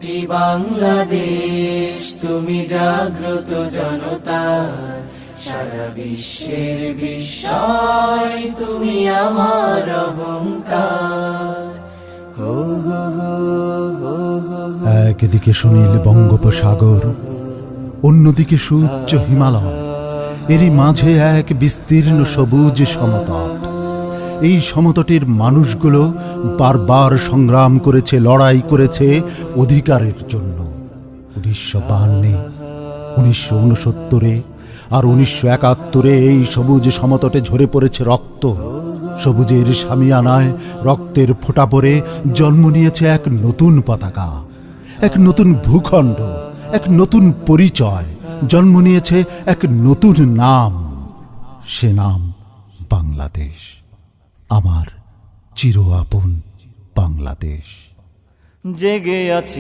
মাটি বাংলাদেশ, তুমি জাগ্রত জনতার সারা বিশ্বের বিস্ময়, তুমি আমার অহংকার। হো হো হো হো হো হো। একদিকে সুনীল বঙ্গোপসাগর, অন্যদিকে সুউচ্চ হিমালয়, এরই মাঝে এক বিস্তীর্ণ সবুজ সমতট। এই সমতটের মানুষগুলো বারবার সংগ্রাম করেছে, লড়াই করেছে অধিকারের জন্য। 1952, 1969 আর 1971 এই সবুজ সমতটে ঝরে পড়েছে রক্ত। সবুজের শামিয়ানায় রক্তের ফোঁটা পড়ে জন্ম নিয়েছে এক নতুন পতাকা, এক নতুন ভূখণ্ড, এক নতুন পরিচয়, জন্ম নিয়েছে এক নতুন নাম। সে নাম বাংলাদেশ, আমার চির আপন বাংলাদেশ। জেগে আছি